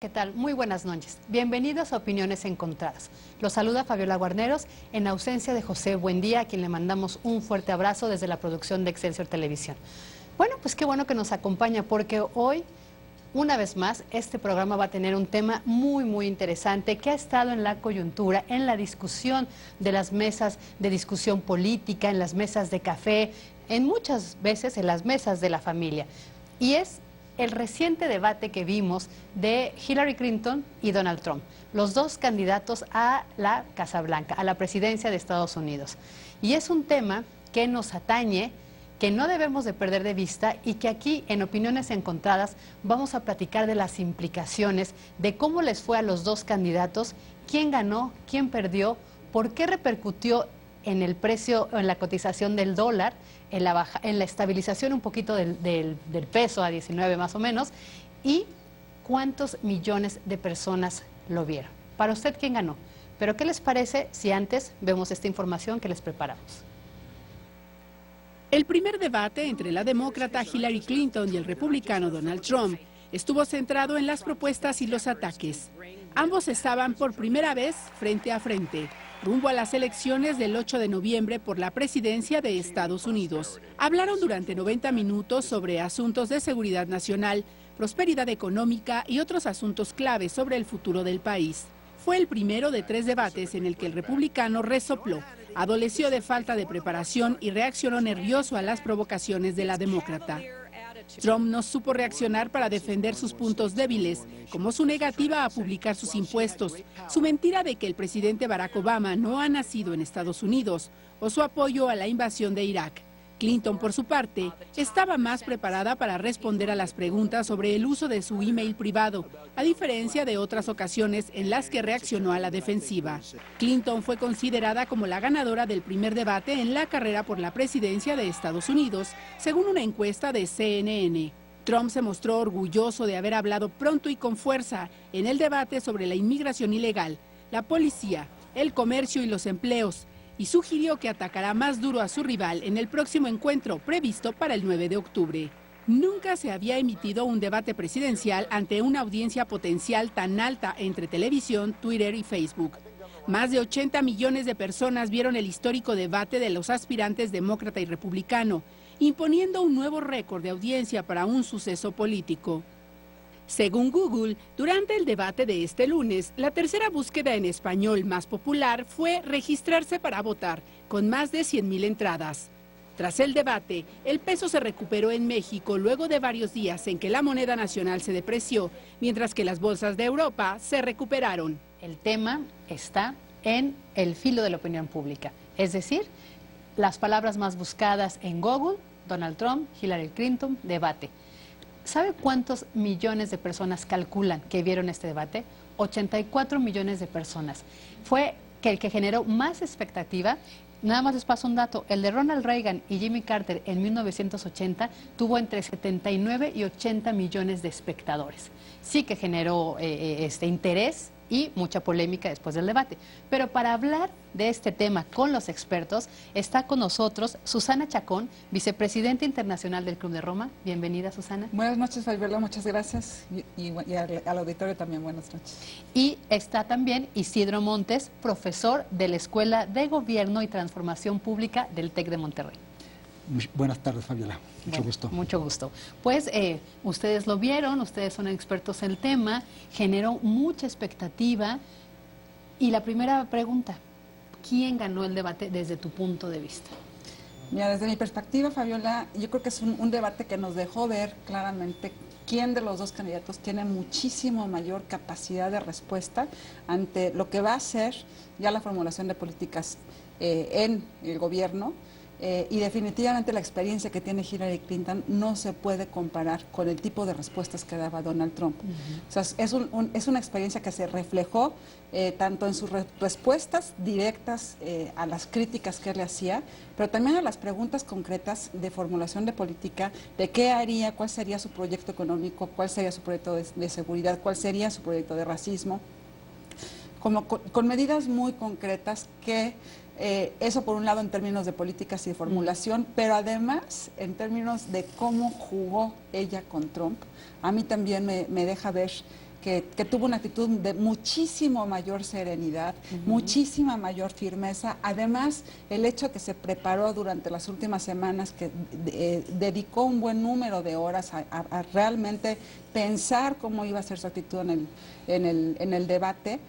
¿Qué tal? Muy buenas noches. Bienvenidos a Opiniones Encontradas. Los saluda Fabiola Guarneros en ausencia de José Buendía, a quien le mandamos un fuerte abrazo desde la producción de Excelsior Televisión. Bueno, pues qué bueno que nos acompaña porque hoy, una vez más, este programa va a tener un tema muy interesante que ha estado en la coyuntura, en la discusión de las mesas de discusión política, en las mesas de café, en muchas veces en las mesas de la familia. Y es el reciente debate que vimos de Hillary Clinton y Donald Trump, los dos candidatos a la Casa Blanca, a la presidencia de Estados Unidos. Y es un tema que nos atañe, que no debemos de perder de vista y que aquí en Opiniones Encontradas vamos a platicar de las implicaciones, de cómo les fue a los dos candidatos, quién ganó, quién perdió, por qué repercutió en el precio, en la cotización del dólar, en la estabilización un poquito del peso a 19 más o menos, y cuántos millones de personas lo vieron. Para usted, ¿quién ganó? Pero ¿qué les parece si antes vemos esta información que les preparamos? El primer debate entre la demócrata Hillary Clinton y el republicano Donald Trump estuvo centrado en las propuestas y los ataques. Ambos estaban por primera vez frente a frente, rumbo a las elecciones del 8 de noviembre por la presidencia de Estados Unidos. Hablaron durante 90 minutos sobre asuntos de seguridad nacional, prosperidad económica y otros asuntos claves sobre el futuro del país. Fue el primero de 3 debates en el que el republicano resopló, adoleció de falta de preparación y reaccionó nervioso a las provocaciones de la demócrata. Trump no supo reaccionar para defender sus puntos débiles, como su negativa a publicar sus impuestos, su mentira de que el presidente Barack Obama no ha nacido en Estados Unidos o su apoyo a la invasión de Irak. Clinton, por su parte, estaba más preparada para responder a las preguntas sobre el uso de su email privado, a diferencia de otras ocasiones en las que reaccionó a la defensiva. Clinton fue considerada como la ganadora del primer debate en la carrera por la presidencia de Estados Unidos, según una encuesta de CNN. Trump se mostró orgulloso de haber hablado pronto y con fuerza en el debate sobre la inmigración ilegal, la policía, el comercio y los empleos, y sugirió que atacará más duro a su rival en el próximo encuentro previsto para el 9 de octubre. Nunca se había emitido un debate presidencial ante una audiencia potencial tan alta entre televisión, Twitter y Facebook. Más de 80 millones de personas vieron el histórico debate de los aspirantes demócrata y republicano, imponiendo un nuevo récord de audiencia para un suceso político. Según Google, durante el debate de este lunes, la tercera búsqueda en español más popular fue registrarse para votar, con más de 100,000 entradas. Tras el debate, el peso se recuperó en México luego de varios días en que la moneda nacional se depreció, mientras que las bolsas de Europa se recuperaron. El tema está en el filo de la opinión pública, es decir, las palabras más buscadas en Google: Donald Trump, Hillary Clinton, debate. ¿Sabe cuántos millones de personas calculan que vieron este debate? 84 millones de personas. Fue el que generó más expectativa. Nada más les paso un dato: el de Ronald Reagan y Jimmy Carter en 1980 tuvo entre 79 y 80 millones de espectadores. Sí que generó interés y mucha polémica después del debate. Pero para hablar de este tema con los expertos, está con nosotros Susana Chacón, vicepresidenta internacional del Club de Roma. Bienvenida, Susana. Buenas noches, Fabiola, muchas gracias. Y al auditorio también, buenas noches. Y está también Isidro Montes, profesor de la Escuela de Gobierno y Transformación Pública del TEC de Monterrey. Buenas tardes, Fabiola. Mucho gusto. Mucho gusto. Pues ustedes lo vieron, ustedes son expertos en el tema, generó mucha expectativa. Y la primera pregunta: ¿quién ganó el debate desde tu punto de vista? Mira, desde mi perspectiva, Fabiola, yo creo que es un debate que nos dejó ver claramente quién de los dos candidatos tiene muchísimo mayor capacidad de respuesta ante lo que va a ser ya la formulación de políticas en el gobierno. Y definitivamente la experiencia que tiene Hillary Clinton no se puede comparar con el tipo de respuestas que daba Donald Trump. O sea, es una experiencia que se reflejó tanto en sus respuestas directas a las críticas que él le hacía, pero también a las preguntas concretas de formulación de política, de qué haría, cuál sería su proyecto económico, cuál sería su proyecto de seguridad, cuál sería su proyecto de racismo, como con medidas muy concretas que eso por un lado en términos de políticas y de formulación, pero además en términos de cómo jugó ella con Trump, a mí también me deja ver que tuvo una actitud de muchísimo mayor serenidad, muchísima mayor firmeza. Además, el hecho de que se preparó durante las últimas semanas, que dedicó un buen número de horas a realmente pensar cómo iba a ser su actitud en el debate.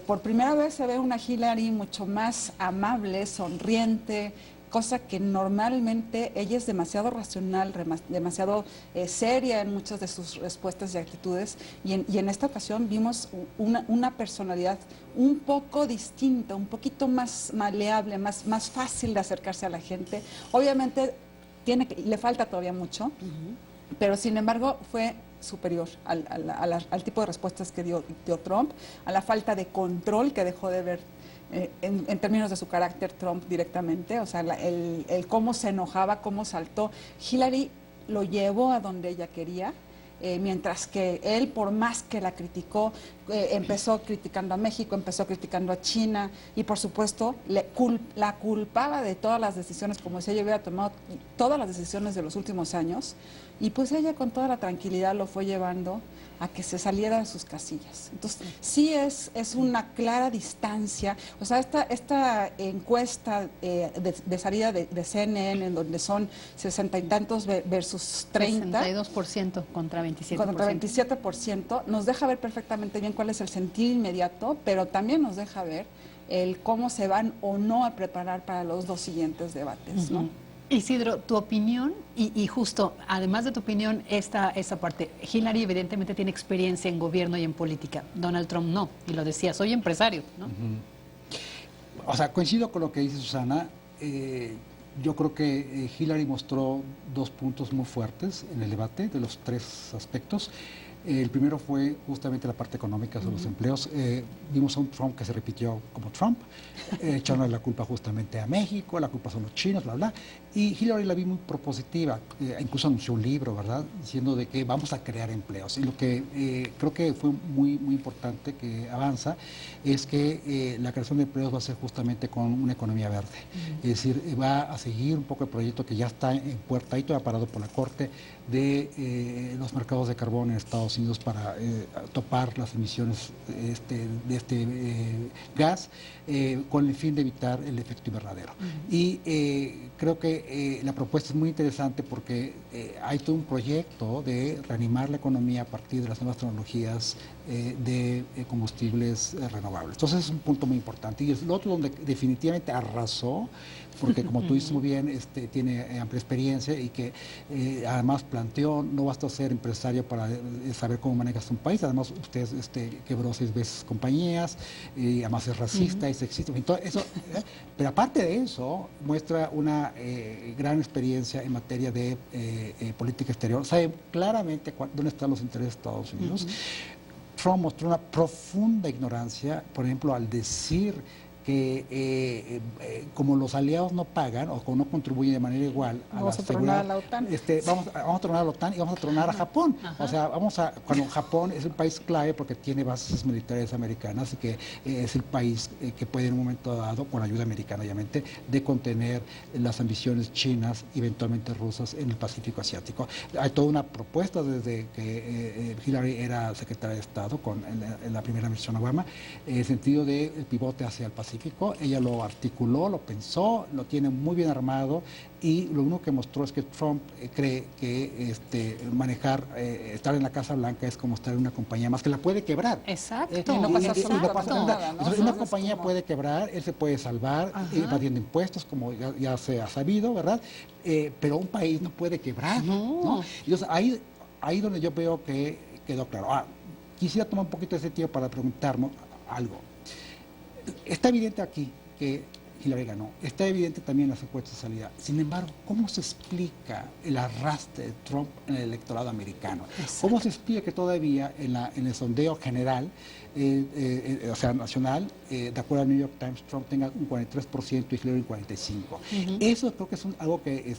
Por primera vez se ve una Hillary mucho más amable, sonriente, cosa que normalmente ella es demasiado racional, demasiado seria en muchas de sus respuestas y actitudes, y en esta ocasión vimos una personalidad un poco distinta, un poquito más maleable, más fácil de acercarse a la gente. Obviamente le falta todavía mucho, pero sin embargo fue superior al tipo de respuestas que dio Trump, a la falta de control que dejó de ver en términos de su carácter Trump directamente, o sea, el cómo se enojaba, cómo saltó. Hillary lo llevó a donde ella quería, mientras que él, por más que la criticó, empezó criticando a México, empezó criticando a China y por supuesto la culpaba de todas las decisiones, como si ella hubiera tomado todas las decisiones de los últimos años, y pues ella con toda la tranquilidad lo fue llevando a que se saliera de sus casillas. Entonces, sí es una clara distancia. O sea, esta encuesta de salida de CNN, en donde son 60 y tantos versus 30. 62% contra 27%. Contra 27%, nos deja ver perfectamente bien cuál es el sentido inmediato, pero también nos deja ver el cómo se van o no a preparar para los dos siguientes debates, ¿no? Isidro, tu opinión, y justo, además de tu opinión, esta parte. Hillary evidentemente tiene experiencia en gobierno y en política. Donald Trump no, y lo decía, soy empresario, ¿no? O sea, coincido con lo que dice Susana. Yo creo que Hillary mostró dos puntos muy fuertes en el debate, de los tres aspectos. El primero fue justamente la parte económica sobre los empleos. Vimos a un Trump que se repitió como Trump, echándole la culpa justamente a México, la culpa son los chinos, bla, bla. Y Hillary la vi muy propositiva, incluso anunció un libro, ¿verdad?, diciendo de que vamos a crear empleos. Y lo que creo que fue muy, muy importante que avanza es que la creación de empleos va a ser justamente con una economía verde. Es decir, va a seguir un poco el proyecto que ya está en puerta, ahí todavía parado por la Corte, de los mercados de carbón en Estados Unidos para topar las emisiones de este gas, con el fin de evitar el efecto invernadero. Y creo que la propuesta es muy interesante porque hay todo un proyecto de reanimar la economía a partir de las nuevas tecnologías de combustibles renovables. Entonces es un punto muy importante. Y el otro donde definitivamente arrasó, porque como tú dices muy bien, tiene amplia experiencia y que además planteó, no basta ser empresario para saber cómo manejas un país, además usted quebró 6 veces compañías, y además es racista y sexista, entonces, eso, pero aparte de eso, muestra una gran experiencia en materia de política exterior, sabe claramente dónde están los intereses de Estados Unidos. Trump mostró una profunda ignorancia, por ejemplo, al decir que como los aliados no pagan o como no contribuyen de manera igual a vamos la a tronar seguridad, a la OTAN. Vamos a tronar a la OTAN y vamos a tronar a Japón. O sea, cuando Japón es un país clave porque tiene bases militares americanas y que es el país que puede en un momento dado, con ayuda americana obviamente, de contener las ambiciones chinas y eventualmente rusas en el Pacífico Asiático. Hay toda una propuesta desde que Hillary era secretaria de Estado en la primera administración Obama, en el sentido del pivote hacia el Pacífico. Ella lo articuló, lo pensó, lo tiene muy bien armado y lo único que mostró es que Trump cree que estar en la Casa Blanca es como estar en una compañía más que la puede quebrar. Exacto. Y no pasa absolutamente nada, ¿no? Entonces, una compañía puede quebrar, él se puede salvar evadiendo impuestos, como ya se ha sabido, ¿verdad? Pero un país no puede quebrar. ¿No? Entonces, ahí donde yo veo que quedó claro. Quisiera tomar un poquito de ese tiempo para preguntarnos algo. Está evidente aquí que Hillary ganó, está evidente también en las encuestas de salida. Sin embargo, ¿cómo se explica el arrastre de Trump en el electorado americano? Exacto. ¿Cómo se explica que todavía en el sondeo general, o sea, nacional, de acuerdo al New York Times, Trump tenga un 43% y Hillary un 45%? Eso creo que es algo que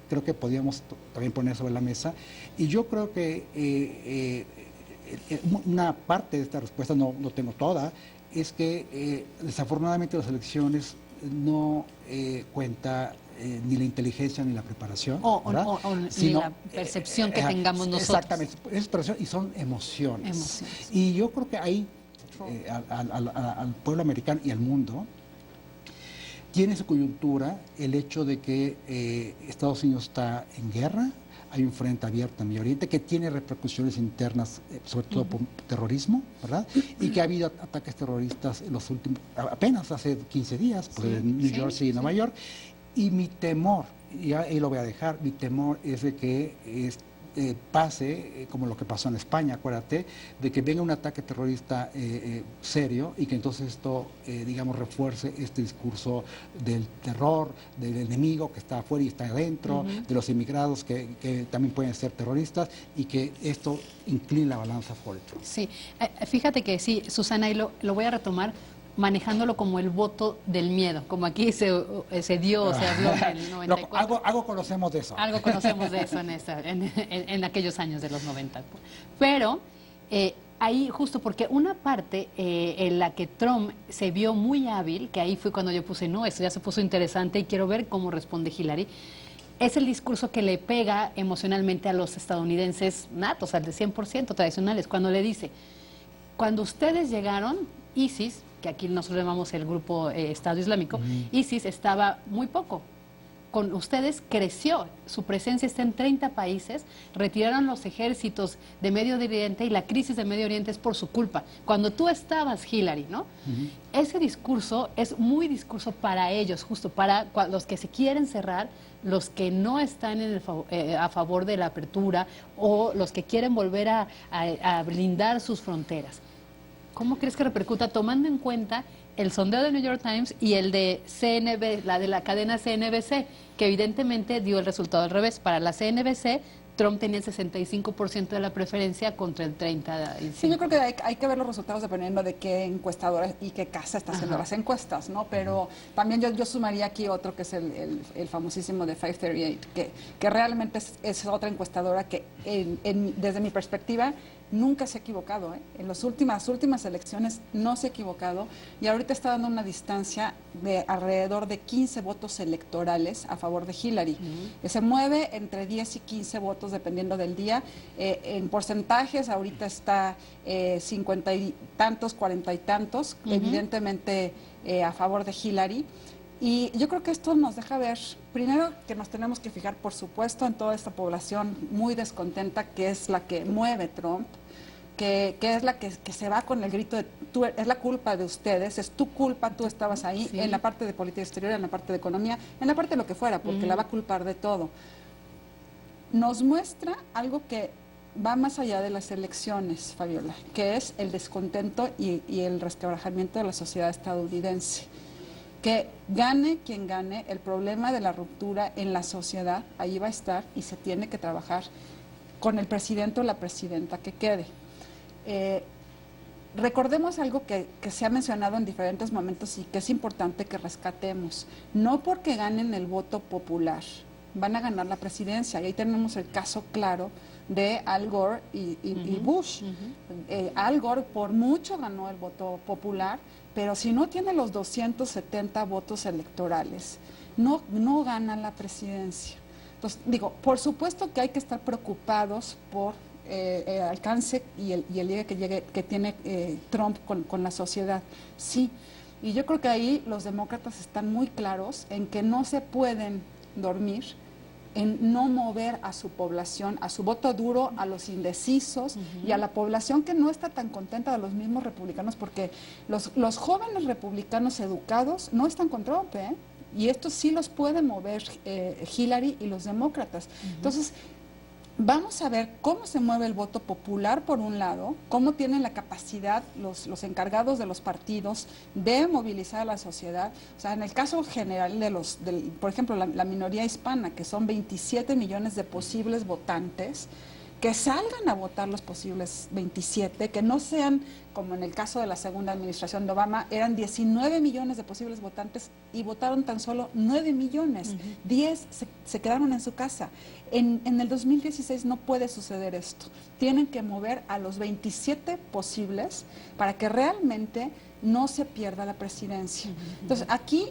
creo que podríamos también poner sobre la mesa. Y yo creo que una parte de esta respuesta, no tengo toda, es que desafortunadamente las elecciones no cuenta ni la inteligencia ni la preparación, ni sino, la percepción que tengamos nosotros. Exactamente, es percepción y son emociones. Y yo creo que ahí al pueblo americano y al mundo tiene su coyuntura el hecho de que Estados Unidos está en guerra, hay un frente abierto en Medio Oriente que tiene repercusiones internas, sobre todo por terrorismo, ¿verdad? Y que ha habido ataques terroristas en los últimos, apenas hace 15 días, por New Jersey y Nueva York. Y mi temor, y ahí lo voy a dejar, mi temor es de que pase como lo que pasó en España, acuérdate, de que venga un ataque terrorista serio y que entonces esto, digamos, refuerce este discurso del terror, del enemigo que está afuera y está adentro, de los inmigrados que también pueden ser terroristas y que esto incline la balanza por el Trump. Sí, fíjate que sí, Susana, y lo voy a retomar, manejándolo como el voto del miedo, como aquí se habló en el 94. Algo conocemos de eso. Algo conocemos de eso en aquellos años de los 90. Pero ahí justo porque una parte en la que Trump se vio muy hábil, que ahí fue cuando yo puse, no, esto ya se puso interesante y quiero ver cómo responde Hillary, es el discurso que le pega emocionalmente a los estadounidenses natos, al de 100% tradicionales, cuando le dice, cuando ustedes llegaron, ISIS, que aquí nosotros llamamos el grupo Estado Islámico, ISIS estaba muy poco. Con ustedes creció, su presencia está en 30 países, retiraron los ejércitos de Medio Oriente y la crisis de Medio Oriente es por su culpa. Cuando tú estabas, Hillary, ¿no? Ese discurso es muy discurso para ellos, justo para los que se quieren cerrar, los que no están a favor de la apertura o los que quieren volver a blindar sus fronteras. ¿Cómo crees que repercuta tomando en cuenta el sondeo de New York Times y el de CNB, la de la cadena CNBC, que evidentemente dio el resultado al revés? Para la CNBC, Trump tenía el 65% de la preferencia contra el 35%. Sí, yo creo que hay que ver los resultados dependiendo de qué encuestadora y qué casa está haciendo las encuestas, ¿no? Pero también yo sumaría aquí otro que es el famosísimo de 538, que realmente es otra encuestadora que desde mi perspectiva nunca se ha equivocado, ¿eh? En las últimas elecciones no se ha equivocado y ahorita está dando una distancia de alrededor de 15 votos electorales a favor de Hillary. Se mueve entre 10 y 15 votos dependiendo del día. En porcentajes ahorita está 50 y tantos, 40 y tantos, evidentemente a favor de Hillary. Y yo creo que esto nos deja ver, primero, que nos tenemos que fijar, por supuesto, en toda esta población muy descontenta, que es la que mueve Trump, que es la que se va con el grito de, es la culpa de ustedes, es tu culpa, tú estabas ahí, en la parte de política exterior, en la parte de economía, en la parte de lo que fuera, porque la va a culpar de todo. Nos muestra algo que va más allá de las elecciones, Fabiola, que es el descontento y el resquebrajamiento de la sociedad estadounidense. Que gane quien gane, el problema de la ruptura en la sociedad ahí va a estar y se tiene que trabajar con el presidente o la presidenta que quede. Recordemos algo que se ha mencionado en diferentes momentos y que es importante que rescatemos. No porque ganen el voto popular van a ganar la presidencia. Y ahí tenemos el caso claro de Al Gore y Bush. Al Gore por mucho ganó el voto popular, pero si no tiene los 270 votos electorales, no gana la presidencia. Entonces, digo, por supuesto que hay que estar preocupados por el alcance y el llegue que tiene Trump con la sociedad. Sí, y yo creo que ahí los demócratas están muy claros en que no se pueden dormir en no mover a su población, a su voto duro, a los indecisos y a la población que no está tan contenta de los mismos republicanos, porque los jóvenes republicanos educados no están con Trump, ¿eh? Y esto sí los puede mover Hillary y los demócratas. Entonces, vamos a ver cómo se mueve el voto popular por un lado, cómo tienen la capacidad los encargados de los partidos de movilizar a la sociedad. O sea, en el caso general por ejemplo, la minoría hispana, que son 27 millones de posibles votantes, que salgan a votar los posibles 27, que no sean, como en el caso de la segunda administración de Obama, eran 19 millones de posibles votantes y votaron tan solo 9 millones. 10 se quedaron en su casa. En el 2016 no puede suceder esto. Tienen que mover a los 27 posibles para que realmente no se pierda la presidencia. Entonces, aquí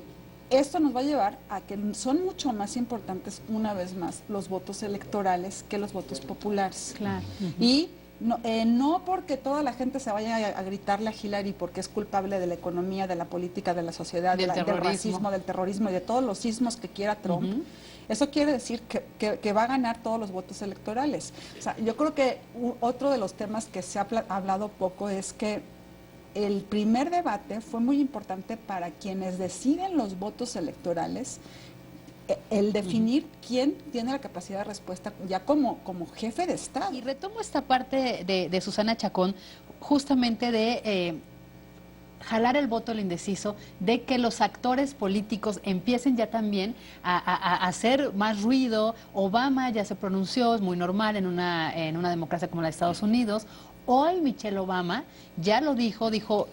esto nos va a llevar a que son mucho más importantes, una vez más, los votos electorales que los votos populares. Claro. Y no porque toda la gente se vaya a gritarle a Hillary porque es culpable de la economía, de la política, de la sociedad, del racismo, del terrorismo y de todos los sismos que quiera Trump. Eso quiere decir que va a ganar todos los votos electorales. O sea, yo creo que otro de los temas que se ha hablado poco es que el primer debate fue muy importante para quienes deciden los votos electorales, el definir quién tiene la capacidad de respuesta ya como jefe de Estado. Y retomo esta parte de Susana Chacón, justamente de jalar el voto al indeciso, de que los actores políticos empiecen ya también a hacer más ruido. Obama ya se pronunció, es muy normal en una democracia como la de Estados Unidos. Hoy Michelle Obama ya lo dijo,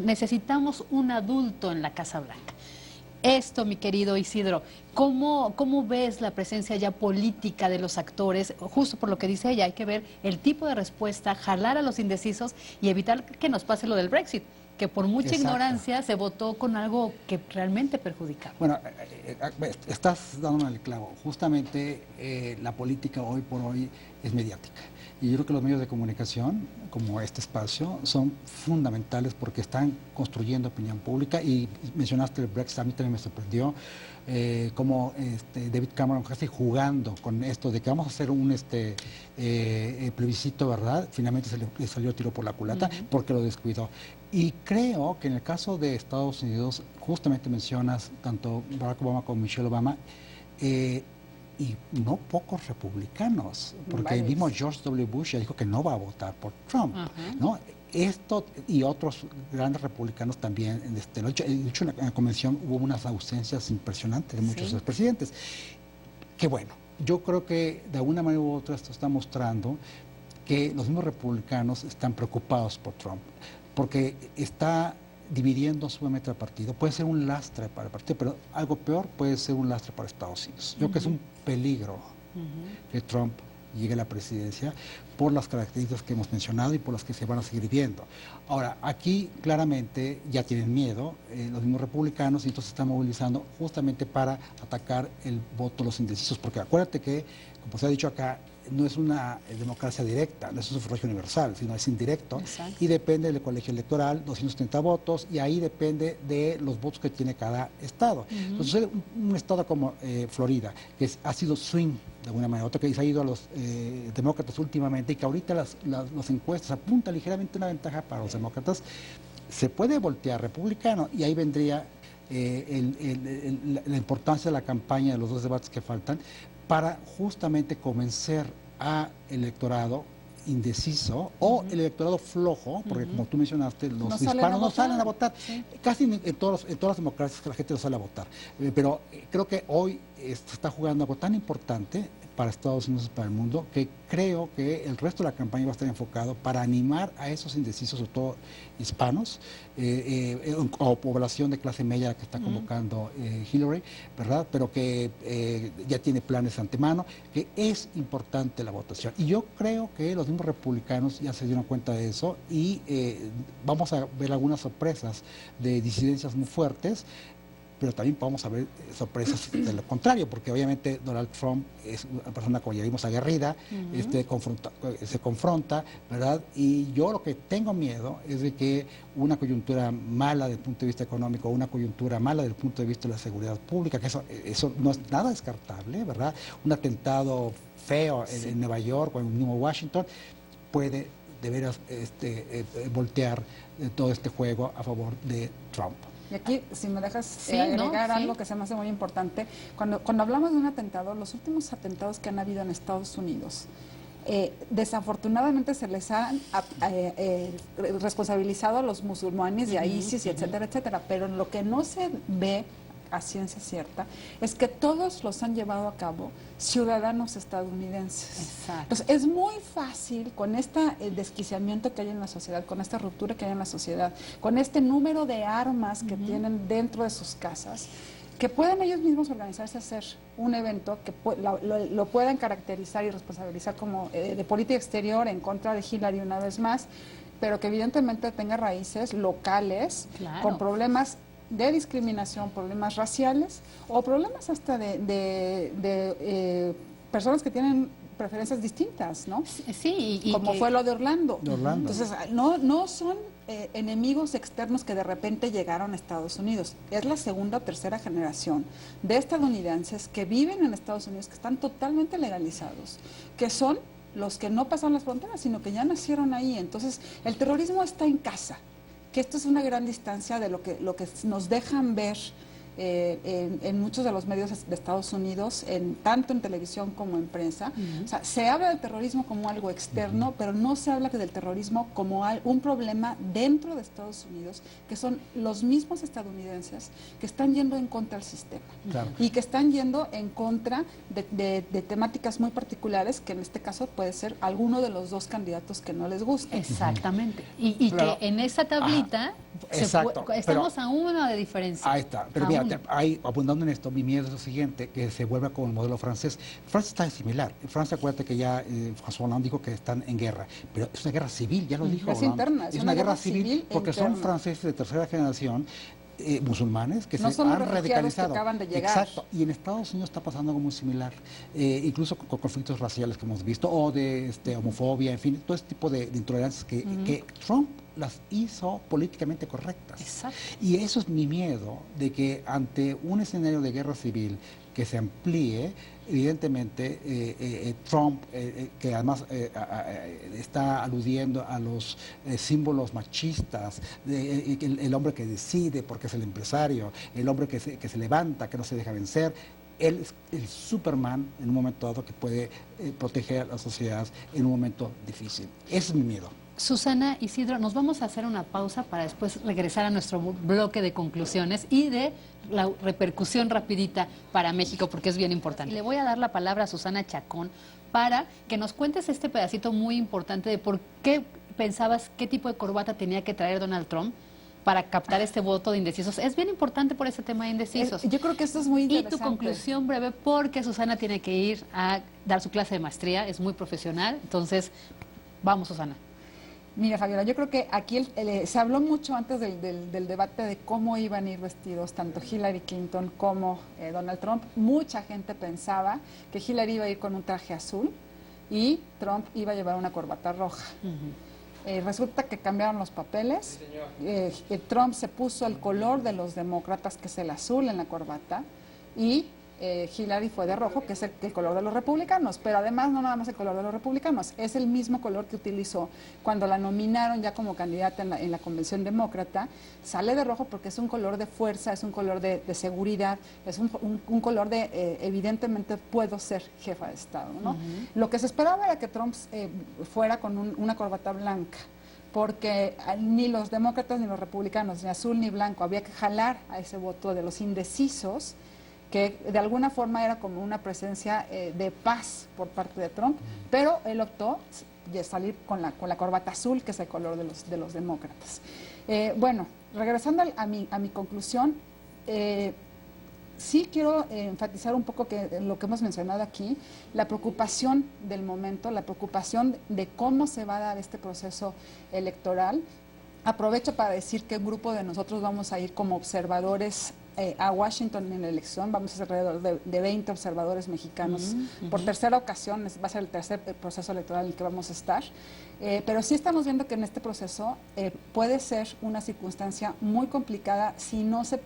necesitamos un adulto en la Casa Blanca. Esto, mi querido Isidro, ¿cómo ves la presencia ya política de los actores? Justo por lo que dice ella, hay que ver el tipo de respuesta, jalar a los indecisos y evitar que nos pase lo del Brexit, que por mucha ignorancia se votó con algo que realmente perjudicaba. Bueno, estás dándome el clavo. Justamente la política hoy por hoy es mediática. Y yo creo que los medios de comunicación, como este espacio, son fundamentales porque están construyendo opinión pública. Y mencionaste el Brexit, a mí también me sorprendió cómo David Cameron casi jugando con esto de que vamos a hacer un plebiscito, ¿verdad? Finalmente le salió tiro por la culata porque lo descuidó. Y creo que en el caso de Estados Unidos, justamente mencionas tanto Barack Obama como Michelle Obama, y no pocos republicanos, porque el mismo George W. Bush ya dijo que no va a votar por Trump, ¿no? Esto y otros grandes republicanos también, de hecho en la convención hubo unas ausencias impresionantes de muchos de los presidentes. Que bueno, yo creo que de alguna manera u otra esto está mostrando que los mismos republicanos están preocupados por Trump, porque está dividiendo sumamente al partido. Puede ser un lastre para el partido, pero algo peor puede ser un lastre para Estados Unidos. Yo creo que es un peligro que Trump llegue a la presidencia por las características que hemos mencionado y por las que se van a seguir viendo. Ahora, aquí claramente ya tienen miedo los mismos republicanos y entonces se están movilizando justamente para atacar el voto de los indecisos, porque acuérdate que, como se ha dicho acá, no es una democracia directa, no es un sufragio universal, sino es indirecto. Exacto. Y depende del colegio electoral, 230 votos, y ahí depende de los votos que tiene cada estado. Entonces, un estado como Florida, que ha sido swing de alguna manera, otro que se ha ido a los demócratas últimamente y que ahorita las encuestas apuntan ligeramente una ventaja para los demócratas, se puede voltear republicano y ahí vendría la importancia de la campaña de los dos debates que faltan para justamente convencer al electorado indeciso o el electorado flojo, porque como tú mencionaste, los hispanos no salen a votar. Sí. Casi en todas las democracias la gente no sale a votar. Pero creo que hoy se está jugando algo tan importante para Estados Unidos y para el mundo, que creo que el resto de la campaña va a estar enfocado para animar a esos indecisos, sobre todo hispanos, o población de clase media que está convocando Hillary, ¿verdad? Pero que ya tiene planes de antemano, que es importante la votación. Y yo creo que los mismos republicanos ya se dieron cuenta de eso y vamos a ver algunas sorpresas de disidencias muy fuertes, pero también vamos a ver sorpresas de lo contrario, porque obviamente Donald Trump es una persona, como ya vimos, aguerrida, se confronta, ¿verdad? Y yo lo que tengo miedo es de que una coyuntura mala desde el punto de vista económico, una coyuntura mala desde el punto de vista de la seguridad pública, que eso no es nada descartable, ¿verdad? Un atentado feo en Nueva York o en mismo Washington puede de veras voltear todo este juego a favor de Trump. Y aquí, si me dejas agregar algo que se me hace muy importante, cuando hablamos de un atentado, los últimos atentados que han habido en Estados Unidos, desafortunadamente se les ha responsabilizado a los musulmanes y a ISIS, y etcétera, etcétera, pero lo que no se ve a ciencia cierta es que todos los han llevado a cabo ciudadanos estadounidenses. Exacto. Entonces, es muy fácil con este desquiciamiento que hay en la sociedad, con esta ruptura que hay en la sociedad, con este número de armas que tienen dentro de sus casas, que puedan ellos mismos organizarse a hacer un evento que lo puedan caracterizar y responsabilizar como de política exterior en contra de Hillary una vez más, pero que evidentemente tenga raíces locales, con problemas de discriminación, problemas raciales o problemas hasta personas que tienen preferencias distintas, ¿no? Sí, y como que... fue lo de Orlando. De Orlando. Entonces, no son enemigos externos que de repente llegaron a Estados Unidos. Es la segunda o tercera generación de estadounidenses que viven en Estados Unidos, que están totalmente legalizados, que son los que no pasaron las fronteras, sino que ya nacieron ahí. Entonces, el terrorismo está en casa, que esto es una gran distancia de lo que nos dejan ver en muchos de los medios de Estados Unidos, tanto en televisión como en prensa. O sea, se habla del terrorismo como algo externo, pero no se habla del terrorismo como un problema dentro de Estados Unidos, que son los mismos estadounidenses que están yendo en contra del sistema. Claro. Y que están yendo en contra de temáticas muy particulares, que en este caso puede ser alguno de los dos candidatos que no les gusta. Exactamente. Y Claro. que en esa tablita Exacto, estamos a una de diferencia. Ahí está. Pero A mira, una. abundando en esto, mi miedo es lo siguiente, que se vuelva como el modelo francés. Francia está similar. Francia, acuérdate que ya François Hollande dijo que están en guerra, pero es una guerra civil, ya lo dijo Es Hollande. interna, es una guerra civil porque son interna. franceses de tercera generación, musulmanes que No se son los han refugiados radicalizado. que acaban de llegar. Exacto. Y en Estados Unidos está pasando algo muy similar, incluso con conflictos raciales que hemos visto, o de homofobia, en fin, todo este tipo de intolerancias que Trump las hizo políticamente correctas. Exacto. Y eso es mi miedo, de que ante un escenario de guerra civil que se amplíe, evidentemente Trump, que además está aludiendo a los símbolos machistas, el hombre que decide porque es el empresario, el hombre que se levanta, que no se deja vencer. Él es el Superman en un momento dado que puede proteger a la sociedad en un momento difícil. Ese es mi miedo. Susana, Isidro, nos vamos a hacer una pausa para después regresar a nuestro bloque de conclusiones y de la repercusión rapidita para México, porque es bien importante. Y le voy a dar la palabra a Susana Chacón para que nos cuentes este pedacito muy importante de por qué pensabas qué tipo de corbata tenía que traer Donald Trump para captar este voto de indecisos. Es bien importante por ese tema de indecisos. Yo creo que esto es muy Y interesante. tu conclusión breve, porque Susana tiene que ir a dar su clase de maestría, es muy profesional. Entonces, vamos, Susana. Mira, Fabiola, yo creo que aquí se habló mucho antes del debate de cómo iban a ir vestidos tanto Hillary Clinton como Donald Trump. Mucha gente pensaba que Hillary iba a ir con un traje azul y Trump iba a llevar una corbata roja. Resulta que cambiaron los papeles. Trump se puso el color de los demócratas, que es el azul en la corbata, y Hillary fue de rojo, que es el color de los republicanos, pero además no nada más el color de los republicanos, es el mismo color que utilizó cuando la nominaron ya como candidata en la convención demócrata. Sale de rojo porque es un color de fuerza, es un color de seguridad, es un color de evidentemente puedo ser jefa de Estado, ¿no? Lo que se esperaba era que Trump fuera con una corbata blanca, porque ni los demócratas ni los republicanos, ni azul ni blanco, había que jalar a ese voto de los indecisos, que de alguna forma era como una presencia de paz por parte de Trump, pero él optó de salir con la corbata azul, que es el color de los demócratas. Bueno, regresando a mi conclusión, sí quiero enfatizar un poco que lo que hemos mencionado aquí, la preocupación del momento, la preocupación de cómo se va a dar este proceso electoral. Aprovecho para decir que un grupo de nosotros vamos a ir como observadores a Washington en la elección. Vamos a ser alrededor de 20 observadores mexicanos. Por tercera ocasión, va a ser el tercer proceso electoral en el que vamos a estar. Pero sí estamos viendo que en este proceso puede ser una circunstancia muy complicada si no se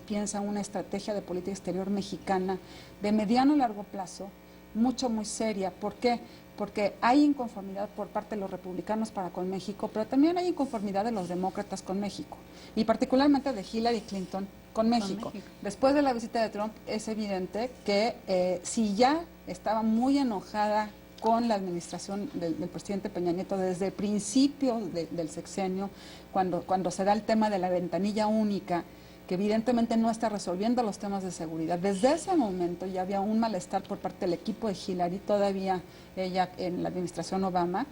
piensa una estrategia de política exterior mexicana de mediano a largo plazo, muy seria. ¿Por qué? Porque hay inconformidad por parte de los republicanos para con México, pero también hay inconformidad de los demócratas con México, y particularmente de Hillary Clinton con México. Después de la visita de Trump es evidente que si ya estaba muy enojada con la administración del presidente Peña Nieto desde el principio del sexenio, cuando se da el tema de la ventanilla única, que evidentemente no está resolviendo los temas de seguridad. Desde ese momento ya había un malestar por parte del equipo de Hillary, todavía ella en la administración Obama,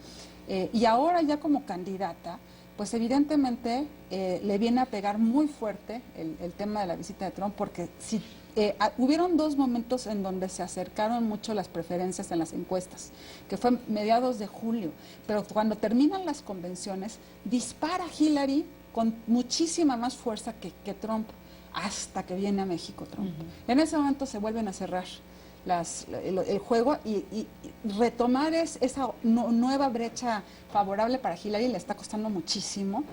y ahora ya como candidata, pues evidentemente le viene a pegar muy fuerte el tema de la visita de Trump, porque si hubieron dos momentos en donde se acercaron mucho las preferencias en las encuestas, que fue mediados de julio, pero cuando terminan las convenciones, dispara Hillary con muchísima más fuerza que Trump. hasta que viene a México Trump. En ese momento se vuelven a cerrar el juego y retomar esa nueva brecha favorable para Hillary le está costando muchísimo,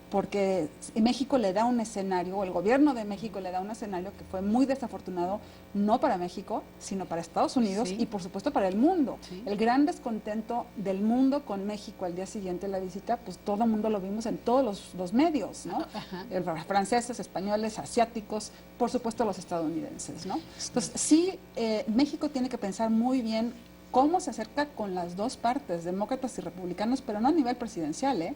porque México le da un escenario, o el gobierno de México le da un escenario que fue muy desafortunado, no para México, sino para Estados Unidos y por supuesto para el mundo. El gran descontento del mundo con México al día siguiente de la visita, pues todo el mundo lo vimos en todos los medios, ¿no? Franceses, españoles, asiáticos, por supuesto los estadounidenses, ¿no? Entonces sí, México tiene que pensar muy bien cómo se acerca con las dos partes, demócratas y republicanos, pero no a nivel presidencial,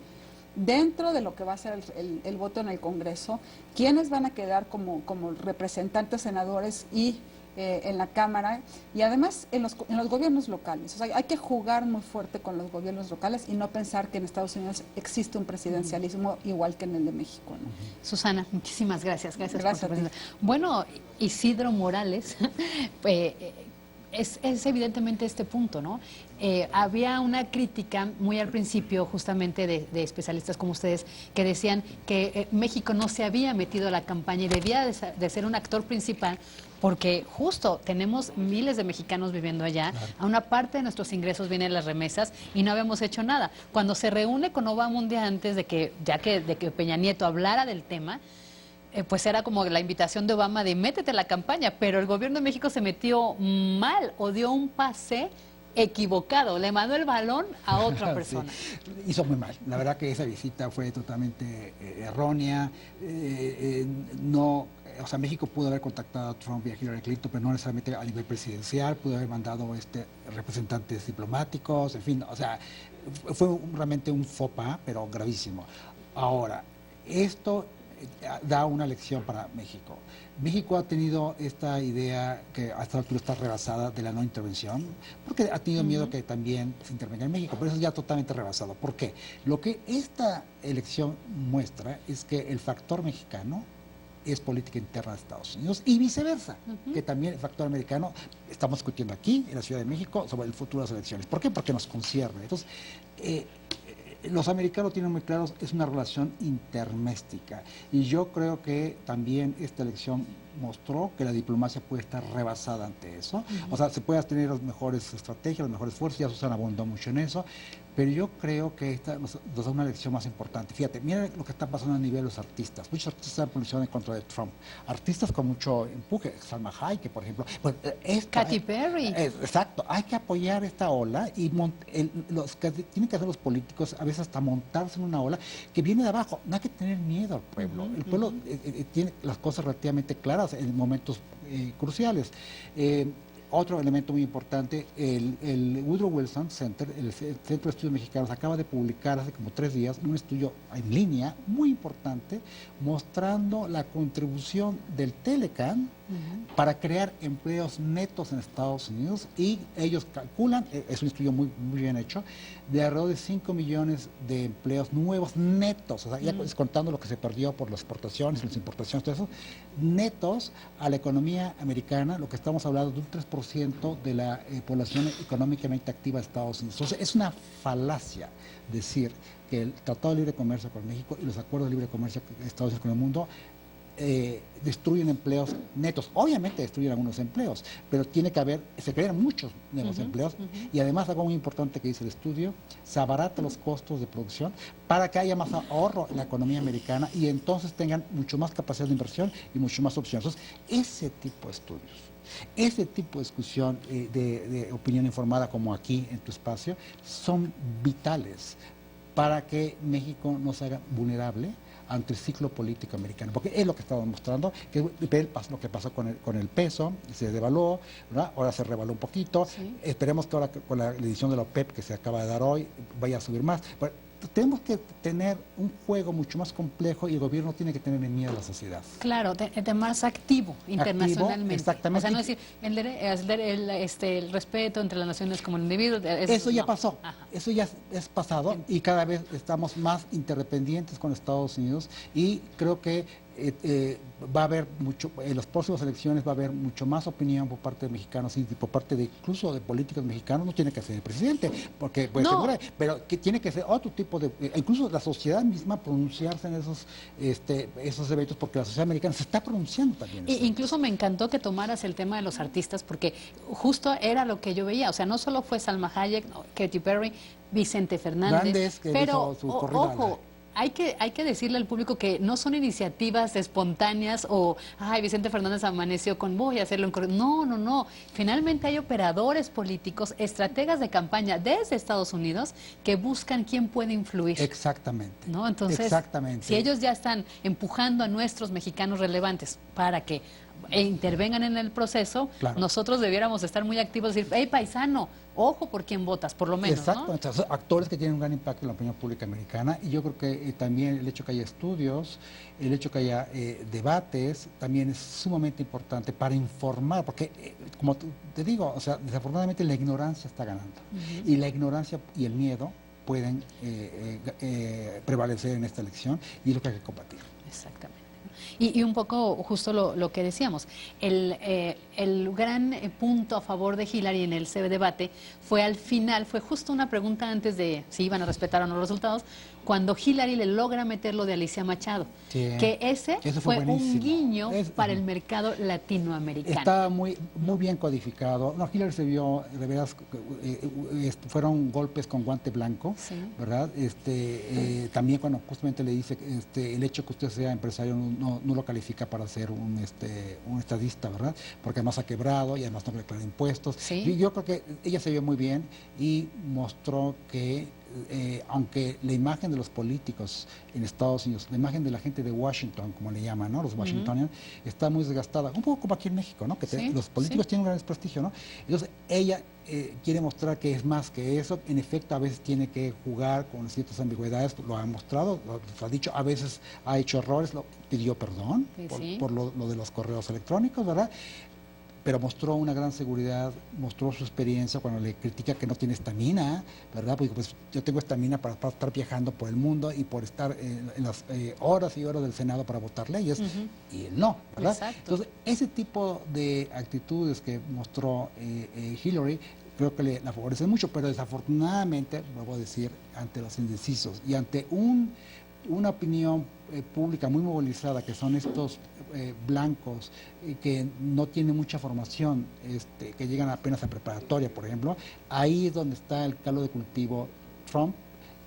dentro de lo que va a ser el voto en el Congreso, quiénes van a quedar como representantes, senadores y en la Cámara, y además en los gobiernos locales. O sea, hay que jugar muy fuerte con los gobiernos locales y no pensar que en Estados Unidos existe un presidencialismo igual que en el de México, ¿no? Susana, muchísimas gracias. Gracias por tu presencia. Bueno, Isidro Morales, es evidentemente este punto, ¿no? Había una crítica muy al principio justamente de especialistas como ustedes que decían que México no se había metido a la campaña y debía de ser un actor principal porque justo tenemos miles de mexicanos viviendo allá, a una parte de nuestros ingresos vienen las remesas y no habíamos hecho nada. Cuando se reúne con Obama un día antes de que Peña Nieto hablara del tema, pues era como la invitación de Obama de métete a la campaña, pero el gobierno de México se metió mal o dio un pase equivocado, le mandó el balón a otra persona. Sí, hizo muy mal. La verdad que esa visita fue totalmente errónea. No, o sea, México pudo haber contactado a Trump y a Hillary Clinton, pero no necesariamente a nivel presidencial, pudo haber mandado representantes diplomáticos, en fin, o sea, fue realmente un faux pas, pero gravísimo. Ahora, esto da una lección para México. México ha tenido esta idea que hasta esta altura está rebasada de la no intervención, porque ha tenido miedo que también se intervenga en México, pero eso es ya totalmente rebasado. ¿Por qué? Lo que esta elección muestra es que el factor mexicano es política interna de Estados Unidos y viceversa, que también el factor americano, estamos discutiendo aquí en la Ciudad de México sobre el futuro de las elecciones. ¿Por qué? Porque nos concierne. Entonces, los americanos tienen muy claros, es una relación interméstica y yo creo que también esta elección mostró que la diplomacia puede estar rebasada ante eso. O sea, se puede tener las mejores estrategias, los mejores esfuerzos, ya Susana abundó mucho en eso, pero yo creo que esta nos da una lección más importante. Fíjate, mira lo que está pasando a nivel de los artistas. Muchos artistas están posicionando en contra de Trump. Artistas con mucho empuje, Salma Hayek, por ejemplo. Pues, Katy Perry. Exacto, hay que apoyar esta ola y los que tienen que hacer los políticos a veces hasta montarse en una ola que viene de abajo. No hay que tener miedo al pueblo. El pueblo tiene las cosas relativamente claras en momentos cruciales. Otro elemento muy importante, el Woodrow Wilson Center, el Centro de Estudios Mexicanos, acaba de publicar hace como 3 días un estudio en línea muy importante mostrando la contribución del Telecán para crear empleos netos en Estados Unidos, y ellos calculan, es un estudio muy bien hecho, de alrededor de 5 millones de empleos nuevos netos, o sea, ya descontando lo que se perdió por las exportaciones, las importaciones, todo eso, netos a la economía americana, lo que estamos hablando de un 3% de la población económicamente activa de Estados Unidos. Entonces, es una falacia decir que el Tratado de Libre Comercio con México y los acuerdos de libre comercio de Estados Unidos con el mundo destruyen empleos netos. Obviamente destruyen algunos empleos, pero se crean muchos nuevos empleos y además algo muy importante que dice el estudio, se abarata los costos de producción para que haya más ahorro en la economía americana y entonces tengan mucho más capacidad de inversión y mucho más opciones. Entonces, ese tipo de estudios, ese tipo de discusión de opinión informada como aquí en tu espacio son vitales para que México no se haga vulnerable ante el ciclo político americano, porque es lo que estaba mostrando, que lo que pasó con el peso, se devaluó, ¿verdad? Ahora se revaluó un poquito, esperemos que ahora con la edición de la OPEP que se acaba de dar hoy vaya a subir más. Pero tenemos que tener un juego mucho más complejo y el gobierno tiene que tener miedo a la sociedad. Claro, de más activo internacionalmente. Exactamente. O sea, no decir el respeto entre las naciones como el individuo. Eso ya pasó, eso ya es pasado y cada vez estamos más interdependientes con Estados Unidos y creo que va a haber mucho, en las próximas elecciones va a haber mucho más opinión por parte de mexicanos y por parte de incluso de políticos mexicanos. No tiene que ser el presidente, porque puede No. ser, pero que tiene que ser otro tipo de, incluso la sociedad misma pronunciarse en esos eventos, porque la sociedad americana se está pronunciando también. Y incluso me encantó que tomaras el tema de los artistas, porque justo era lo que yo veía. O sea, no solo fue Salma Hayek, Katy Perry, Vicente Fernández, Que pero hizo su corrida. ojo, hay que decirle al público que no son iniciativas espontáneas o, ay, Vicente Fernández amaneció con voy a hacerlo en corrido. No, no, no. Finalmente hay operadores políticos, estrategas de campaña desde Estados Unidos que buscan quién puede influir. Exactamente. ¿No? Entonces, exactamente. si ellos ya están empujando a nuestros mexicanos relevantes para que intervengan en el proceso, Claro. nosotros debiéramos estar muy activos y decir, hey, paisano, ojo por quién votas, por lo menos, Exacto, ¿no? entonces, actores que tienen un gran impacto en la opinión pública americana, y yo creo que también el hecho que haya estudios, el hecho que haya debates, también es sumamente importante para informar, porque como te digo, o sea, desafortunadamente la ignorancia está ganando, y la ignorancia y el miedo pueden prevalecer en esta elección, y es lo que hay que combatir. Exactamente. Y un poco justo lo que decíamos, el gran punto a favor de Hillary en el CB debate fue al final, fue justo una pregunta antes de si iban a respetar o no los resultados, cuando Hillary le logra meter lo de Alicia Machado, Sí, que ese fue un buenísimo. guiño para el mercado latinoamericano. Está muy bien codificado. No, Hillary se vio, de veras, fueron golpes con guante blanco, Sí. ¿verdad? También cuando justamente le dice el hecho que usted sea empresario no lo califica para ser un estadista, ¿verdad? Porque además ha quebrado y además no declara impuestos. Sí. Yo creo que ella se vio muy bien y mostró que aunque la imagen de los políticos en Estados Unidos, la imagen de la gente de Washington, como le llaman, ¿no? Los Washingtonians, está muy desgastada, un poco como aquí en México, ¿no? Que Sí, los políticos sí. tienen un gran desprestigio, ¿no? Entonces ella quiere mostrar que es más que eso. En efecto, a veces tiene que jugar con ciertas ambigüedades, lo ha mostrado, lo ha dicho, a veces ha hecho errores, pidió perdón Sí. por lo de los correos electrónicos, ¿verdad? Pero mostró una gran seguridad, mostró su experiencia cuando le critica que no tiene estamina, ¿verdad? Porque pues yo tengo estamina para estar viajando por el mundo y por estar en las horas y horas del Senado para votar leyes, y él no, ¿verdad? Exacto. Entonces, ese tipo de actitudes que mostró Hillary, creo que la favorecen mucho, pero desafortunadamente, vuelvo a decir, ante los indecisos y ante una opinión pública muy movilizada, que son estos blancos que no tienen mucha formación, que llegan apenas a preparatoria, por ejemplo, ahí es donde está el caldo de cultivo Trump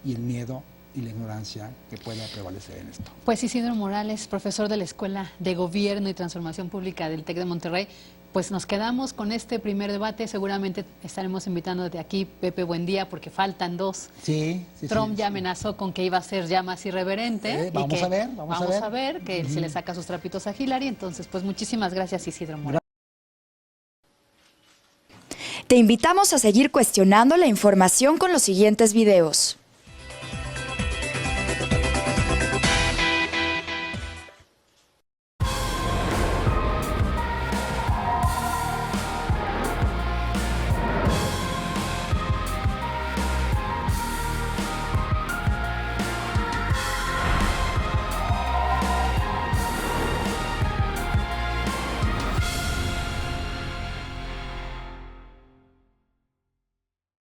y el miedo y la ignorancia que pueda prevalecer en esto. Pues Isidro Morales, profesor de la Escuela de Gobierno y Transformación Pública del TEC de Monterrey, pues nos quedamos con este primer debate. Seguramente estaremos invitando de aquí Pepe Buendía porque faltan dos. Sí, Trump ya amenazó con que iba a ser ya más irreverente. Vamos y que a ver, vamos a ver que él se le saca sus trapitos a Hillary. Entonces, pues muchísimas gracias, Isidro Morales. Te invitamos a seguir cuestionando la información con los siguientes videos.